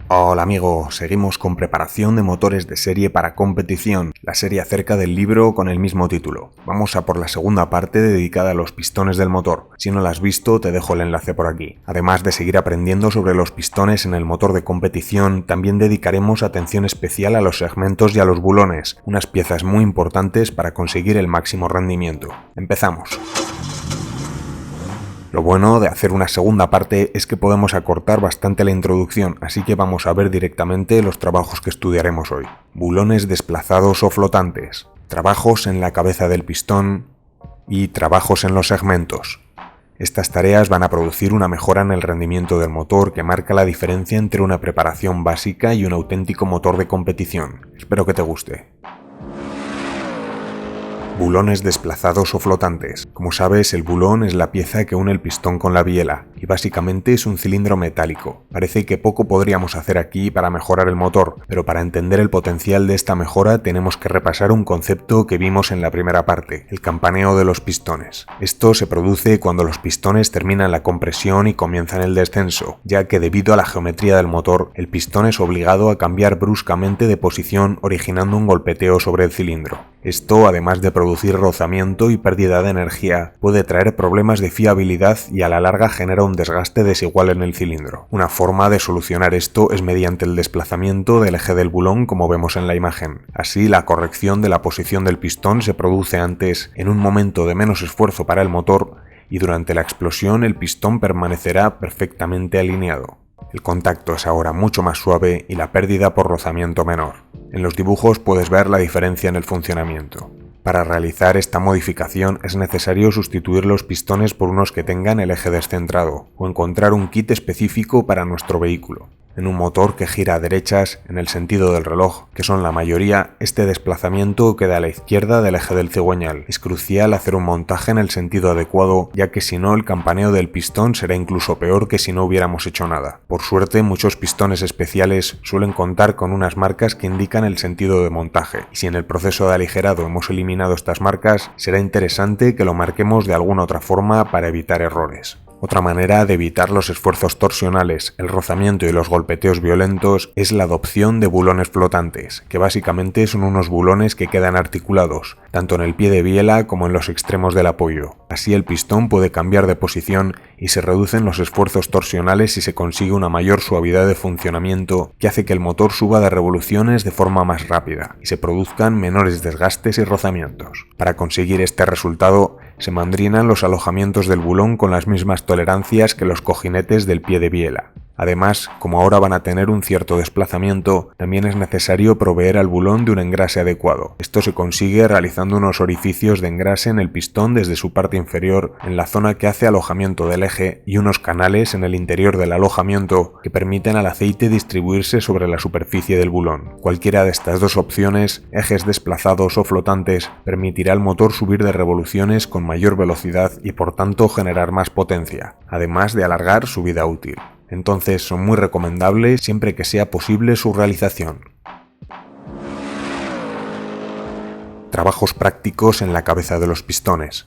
Hola amigo, seguimos con preparación de motores de serie para competición, la serie acerca del libro con el mismo título. Vamos a por la segunda parte dedicada a los pistones del motor. Si no la has visto, te dejo el enlace por aquí. Además de seguir aprendiendo sobre los pistones en el motor de competición, también dedicaremos atención especial a los segmentos y a los bulones, unas piezas muy importantes para conseguir el máximo rendimiento. Empezamos. Lo bueno de hacer una segunda parte es que podemos acortar bastante la introducción, así que vamos a ver directamente los trabajos que estudiaremos hoy. Bulones desplazados o flotantes, trabajos en la cabeza del pistón y trabajos en los segmentos. Estas tareas van a producir una mejora en el rendimiento del motor que marca la diferencia entre una preparación básica y un auténtico motor de competición. Espero que te guste. Bulones desplazados o flotantes. Como sabes, el bulón es la pieza que une el pistón con la biela, y básicamente es un cilindro metálico. Parece que poco podríamos hacer aquí para mejorar el motor, pero para entender el potencial de esta mejora tenemos que repasar un concepto que vimos en la primera parte, el campaneo de los pistones. Esto se produce cuando los pistones terminan la compresión y comienzan el descenso, ya que debido a la geometría del motor, el pistón es obligado a cambiar bruscamente de posición originando un golpeteo sobre el cilindro. Esto, además de producir rozamiento y pérdida de energía, puede traer problemas de fiabilidad y a la larga genera un desgaste desigual en el cilindro. Una forma de solucionar esto es mediante el desplazamiento del eje del bulón como vemos en la imagen. Así, la corrección de la posición del pistón se produce antes en un momento de menos esfuerzo para el motor y durante la explosión el pistón permanecerá perfectamente alineado. El contacto es ahora mucho más suave y la pérdida por rozamiento menor. En los dibujos puedes ver la diferencia en el funcionamiento. Para realizar esta modificación es necesario sustituir los pistones por unos que tengan el eje descentrado o encontrar un kit específico para nuestro vehículo. En un motor que gira a derechas, en el sentido del reloj, que son la mayoría, este desplazamiento queda a la izquierda del eje del cigüeñal. Es crucial hacer un montaje en el sentido adecuado, ya que si no el campaneo del pistón será incluso peor que si no hubiéramos hecho nada. Por suerte, muchos pistones especiales suelen contar con unas marcas que indican el sentido de montaje, y si en el proceso de aligerado hemos eliminado estas marcas, será interesante que lo marquemos de alguna otra forma para evitar errores. Otra manera de evitar los esfuerzos torsionales, el rozamiento y los golpeteos violentos es la adopción de bulones flotantes, que básicamente son unos bulones que quedan articulados, tanto en el pie de biela como en los extremos del apoyo. Así el pistón puede cambiar de posición y se reducen los esfuerzos torsionales y se consigue una mayor suavidad de funcionamiento que hace que el motor suba de revoluciones de forma más rápida y se produzcan menores desgastes y rozamientos. Para conseguir este resultado, se mandrinan los alojamientos del bulón con las mismas tolerancias que los cojinetes del pie de biela. Además, como ahora van a tener un cierto desplazamiento, también es necesario proveer al bulón de un engrase adecuado. Esto se consigue realizando unos orificios de engrase en el pistón desde su parte inferior, en la zona que hace alojamiento del eje, y unos canales en el interior del alojamiento que permiten al aceite distribuirse sobre la superficie del bulón. Cualquiera de estas dos opciones, ejes desplazados o flotantes, permitirá al motor subir de revoluciones con mayor velocidad y por tanto generar más potencia, además de alargar su vida útil. Entonces son muy recomendables siempre que sea posible su realización. Trabajos prácticos en la cabeza de los pistones.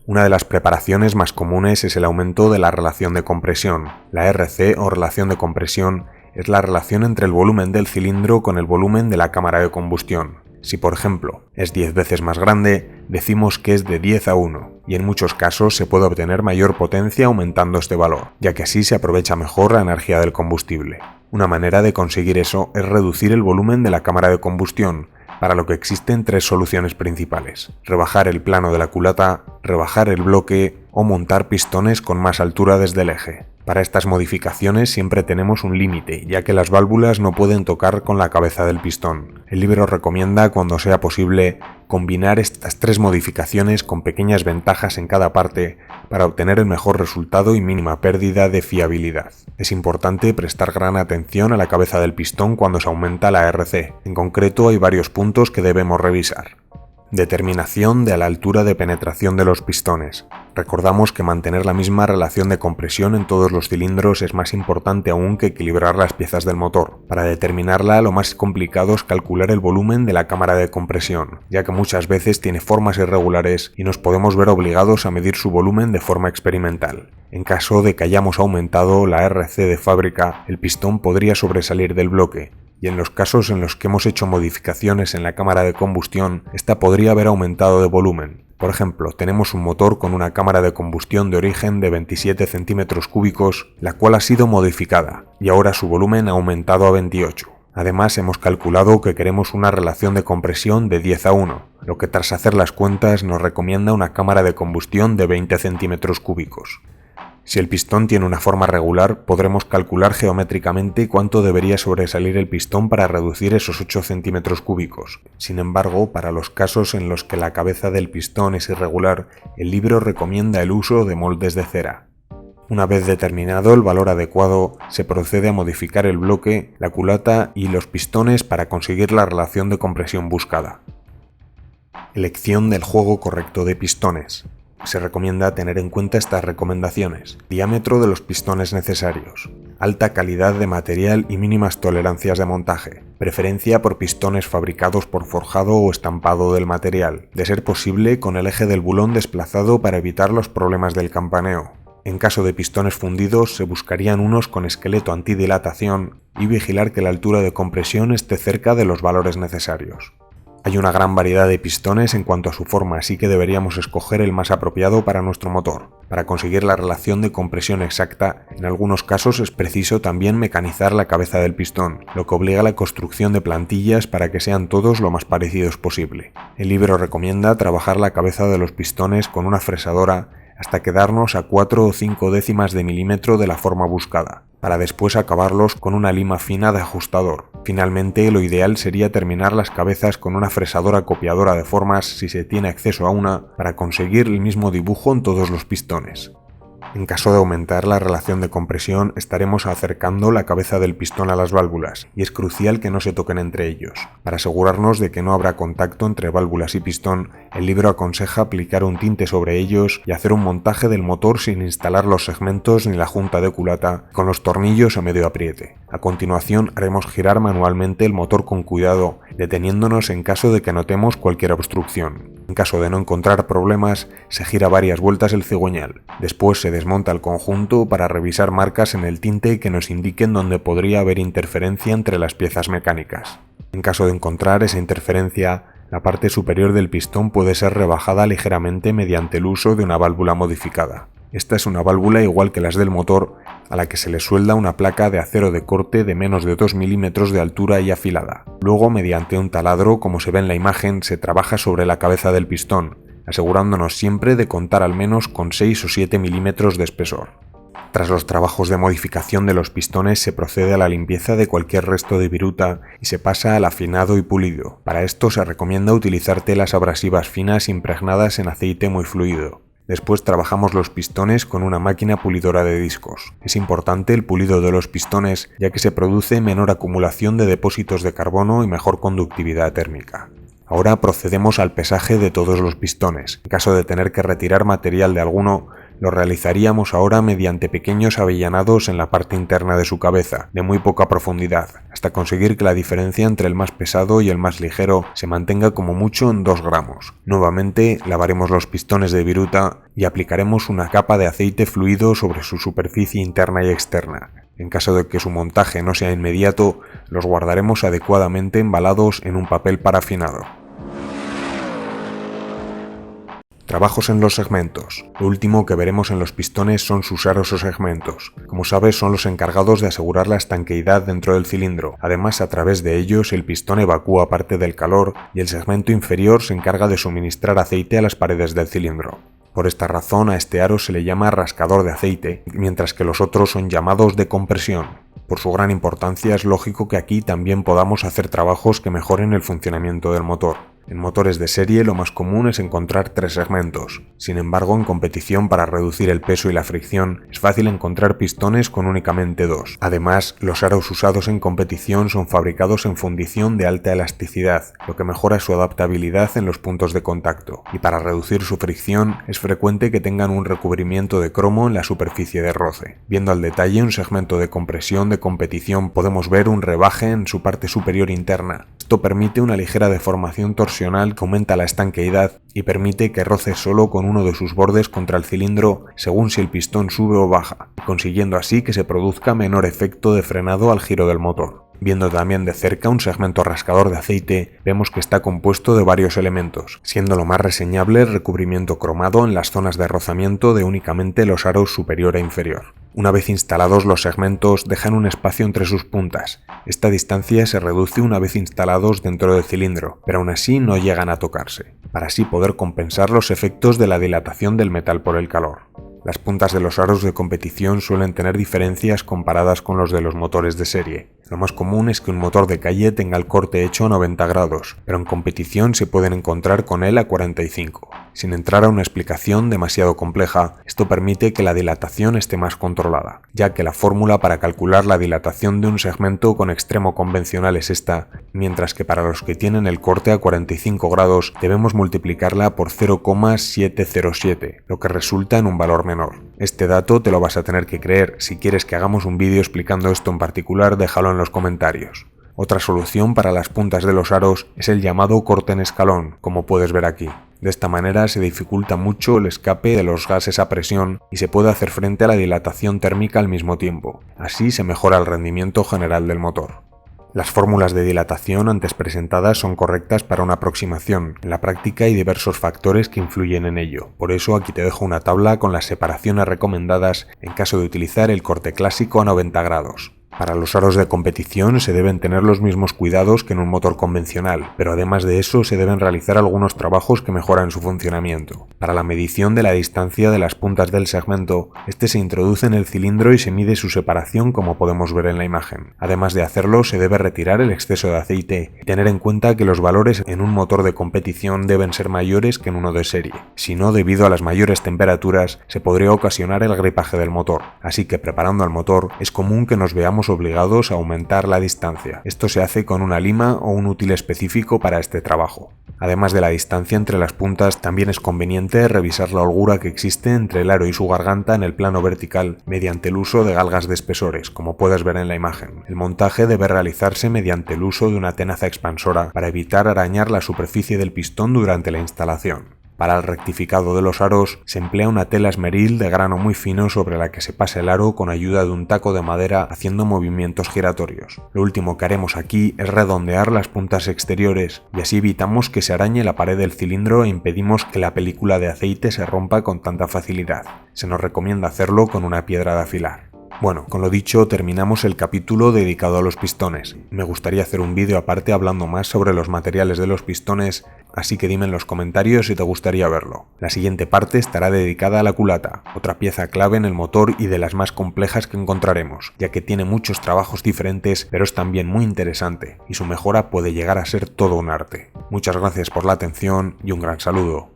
Una de las preparaciones más comunes es el aumento de la relación de compresión. La RC o relación de compresión es la relación entre el volumen del cilindro con el volumen de la cámara de combustión. Si por ejemplo es 10 veces más grande, decimos que es de 10 a 1, y en muchos casos se puede obtener mayor potencia aumentando este valor, ya que así se aprovecha mejor la energía del combustible. Una manera de conseguir eso es reducir el volumen de la cámara de combustión, para lo que existen tres soluciones principales: rebajar el plano de la culata, rebajar el bloque o montar pistones con más altura desde el eje. Para estas modificaciones siempre tenemos un límite, ya que las válvulas no pueden tocar con la cabeza del pistón. El libro recomienda, cuando sea posible, combinar estas tres modificaciones con pequeñas ventajas en cada parte para obtener el mejor resultado y mínima pérdida de fiabilidad. Es importante prestar gran atención a la cabeza del pistón cuando se aumenta la RC. En concreto, hay varios puntos que debemos revisar. Determinación de la altura de penetración de los pistones. Recordamos que mantener la misma relación de compresión en todos los cilindros es más importante aún que equilibrar las piezas del motor. Para determinarla, lo más complicado es calcular el volumen de la cámara de compresión, ya que muchas veces tiene formas irregulares y nos podemos ver obligados a medir su volumen de forma experimental. En caso de que hayamos aumentado la RC de fábrica, el pistón podría sobresalir del bloque, y en los casos en los que hemos hecho modificaciones en la cámara de combustión, esta podría haber aumentado de volumen. Por ejemplo, tenemos un motor con una cámara de combustión de origen de 27 centímetros cúbicos, la cual ha sido modificada, y ahora su volumen ha aumentado a 28. Además, hemos calculado que queremos una relación de compresión de 10:1, lo que tras hacer las cuentas nos recomienda una cámara de combustión de 20 centímetros cúbicos. Si el pistón tiene una forma regular, podremos calcular geométricamente cuánto debería sobresalir el pistón para reducir esos 8 centímetros cúbicos. Sin embargo, para los casos en los que la cabeza del pistón es irregular, el libro recomienda el uso de moldes de cera. Una vez determinado el valor adecuado, se procede a modificar el bloque, la culata y los pistones para conseguir la relación de compresión buscada. Elección del juego correcto de pistones. Se recomienda tener en cuenta estas recomendaciones: diámetro de los pistones necesarios, alta calidad de material y mínimas tolerancias de montaje, preferencia por pistones fabricados por forjado o estampado del material, de ser posible con el eje del bulón desplazado para evitar los problemas del campaneo. En caso de pistones fundidos, se buscarían unos con esqueleto antidilatación y vigilar que la altura de compresión esté cerca de los valores necesarios. Hay una gran variedad de pistones en cuanto a su forma, así que deberíamos escoger el más apropiado para nuestro motor. Para conseguir la relación de compresión exacta, en algunos casos es preciso también mecanizar la cabeza del pistón, lo que obliga a la construcción de plantillas para que sean todos lo más parecidos posible. El libro recomienda trabajar la cabeza de los pistones con una fresadora hasta quedarnos a 4 o 5 décimas de milímetro de la forma buscada, para después acabarlos con una lima fina de ajustador. Finalmente, lo ideal sería terminar las cabezas con una fresadora copiadora de formas si se tiene acceso a una, para conseguir el mismo dibujo en todos los pistones. En caso de aumentar la relación de compresión, estaremos acercando la cabeza del pistón a las válvulas, y es crucial que no se toquen entre ellos. Para asegurarnos de que no habrá contacto entre válvulas y pistón, el libro aconseja aplicar un tinte sobre ellos y hacer un montaje del motor sin instalar los segmentos ni la junta de culata, con los tornillos a medio apriete. A continuación, haremos girar manualmente el motor con cuidado, deteniéndonos en caso de que notemos cualquier obstrucción. En caso de no encontrar problemas, se gira varias vueltas el cigüeñal. Después se desmonta el conjunto para revisar marcas en el tinte que nos indiquen dónde podría haber interferencia entre las piezas mecánicas. En caso de encontrar esa interferencia, la parte superior del pistón puede ser rebajada ligeramente mediante el uso de una válvula modificada. Esta es una válvula igual que las del motor, a la que se le suelda una placa de acero de corte de menos de 2 milímetros de altura y afilada. Luego, mediante un taladro, como se ve en la imagen, se trabaja sobre la cabeza del pistón, asegurándonos siempre de contar al menos con 6 o 7 milímetros de espesor. Tras los trabajos de modificación de los pistones, se procede a la limpieza de cualquier resto de viruta y se pasa al afinado y pulido. Para esto se recomienda utilizar telas abrasivas finas impregnadas en aceite muy fluido. Después trabajamos los pistones con una máquina pulidora de discos. Es importante el pulido de los pistones, ya que se produce menor acumulación de depósitos de carbono y mejor conductividad térmica. Ahora procedemos al pesaje de todos los pistones. En caso de tener que retirar material de alguno, lo realizaríamos ahora mediante pequeños avellanados en la parte interna de su cabeza, de muy poca profundidad, hasta conseguir que la diferencia entre el más pesado y el más ligero se mantenga como mucho en 2 gramos. Nuevamente lavaremos los pistones de viruta y aplicaremos una capa de aceite fluido sobre su superficie interna y externa. En caso de que su montaje no sea inmediato, los guardaremos adecuadamente embalados en un papel parafinado. Trabajos en los segmentos. Lo último que veremos en los pistones son sus aros o segmentos. Como sabes, son los encargados de asegurar la estanqueidad dentro del cilindro. Además, a través de ellos el pistón evacúa parte del calor y el segmento inferior se encarga de suministrar aceite a las paredes del cilindro. Por esta razón, a este aro se le llama rascador de aceite, mientras que los otros son llamados de compresión. Por su gran importancia, es lógico que aquí también podamos hacer trabajos que mejoren el funcionamiento del motor. En motores de serie lo más común es encontrar 3 segmentos. Sin embargo, en competición, para reducir el peso y la fricción, es fácil encontrar pistones con únicamente 2. Además, los aros usados en competición son fabricados en fundición de alta elasticidad, lo que mejora su adaptabilidad en los puntos de contacto. Y para reducir su fricción, es frecuente que tengan un recubrimiento de cromo en la superficie de roce. Viendo al detalle un segmento de compresión de competición, podemos ver un rebaje en su parte superior interna. Esto permite una ligera deformación torsional que aumenta la estanqueidad y permite que roce solo con uno de sus bordes contra el cilindro según si el pistón sube o baja, consiguiendo así que se produzca menor efecto de frenado al giro del motor. Viendo también de cerca un segmento rascador de aceite, vemos que está compuesto de varios elementos, siendo lo más reseñable el recubrimiento cromado en las zonas de rozamiento de únicamente los aros superior e inferior. Una vez instalados los segmentos, dejan un espacio entre sus puntas. Esta distancia se reduce una vez instalados dentro del cilindro, pero aún así no llegan a tocarse, para así poder compensar los efectos de la dilatación del metal por el calor. Las puntas de los aros de competición suelen tener diferencias comparadas con los de los motores de serie. Lo más común es que un motor de calle tenga el corte hecho a 90 grados, pero en competición se pueden encontrar con él a 45. Sin entrar a una explicación demasiado compleja, esto permite que la dilatación esté más controlada, ya que la fórmula para calcular la dilatación de un segmento con extremo convencional es esta, mientras que para los que tienen el corte a 45 grados debemos multiplicarla por 0,707, lo que resulta en un valor menor. Este dato te lo vas a tener que creer. Si quieres que hagamos un vídeo explicando esto en particular, déjalo en los comentarios. Otra solución para las puntas de los aros es el llamado corte en escalón, como puedes ver aquí. De esta manera se dificulta mucho el escape de los gases a presión y se puede hacer frente a la dilatación térmica al mismo tiempo. Así se mejora el rendimiento general del motor. Las fórmulas de dilatación antes presentadas son correctas para una aproximación. En la práctica hay diversos factores que influyen en ello. Por eso aquí te dejo una tabla con las separaciones recomendadas en caso de utilizar el corte clásico a 90 grados. Para los aros de competición se deben tener los mismos cuidados que en un motor convencional, pero además de eso se deben realizar algunos trabajos que mejoran su funcionamiento. Para la medición de la distancia de las puntas del segmento, este se introduce en el cilindro y se mide su separación como podemos ver en la imagen. Además de hacerlo, se debe retirar el exceso de aceite y tener en cuenta que los valores en un motor de competición deben ser mayores que en uno de serie. Si no, debido a las mayores temperaturas, se podría ocasionar el gripaje del motor. Así que preparando al motor, es común que nos veamos obligados a aumentar la distancia. Esto se hace con una lima o un útil específico para este trabajo. Además de la distancia entre las puntas, también es conveniente revisar la holgura que existe entre el aro y su garganta en el plano vertical mediante el uso de galgas de espesores, como puedes ver en la imagen. El montaje debe realizarse mediante el uso de una tenaza expansora para evitar arañar la superficie del pistón durante la instalación. Para el rectificado de los aros se emplea una tela esmeril de grano muy fino sobre la que se pasa el aro con ayuda de un taco de madera haciendo movimientos giratorios. Lo último que haremos aquí es redondear las puntas exteriores y así evitamos que se arañe la pared del cilindro e impedimos que la película de aceite se rompa con tanta facilidad. Se nos recomienda hacerlo con una piedra de afilar. Bueno, con lo dicho terminamos el capítulo dedicado a los pistones. Me gustaría hacer un vídeo aparte hablando más sobre los materiales de los pistones, así que dime en los comentarios si te gustaría verlo. La siguiente parte estará dedicada a la culata, otra pieza clave en el motor y de las más complejas que encontraremos, ya que tiene muchos trabajos diferentes, pero es también muy interesante, y su mejora puede llegar a ser todo un arte. Muchas gracias por la atención y un gran saludo.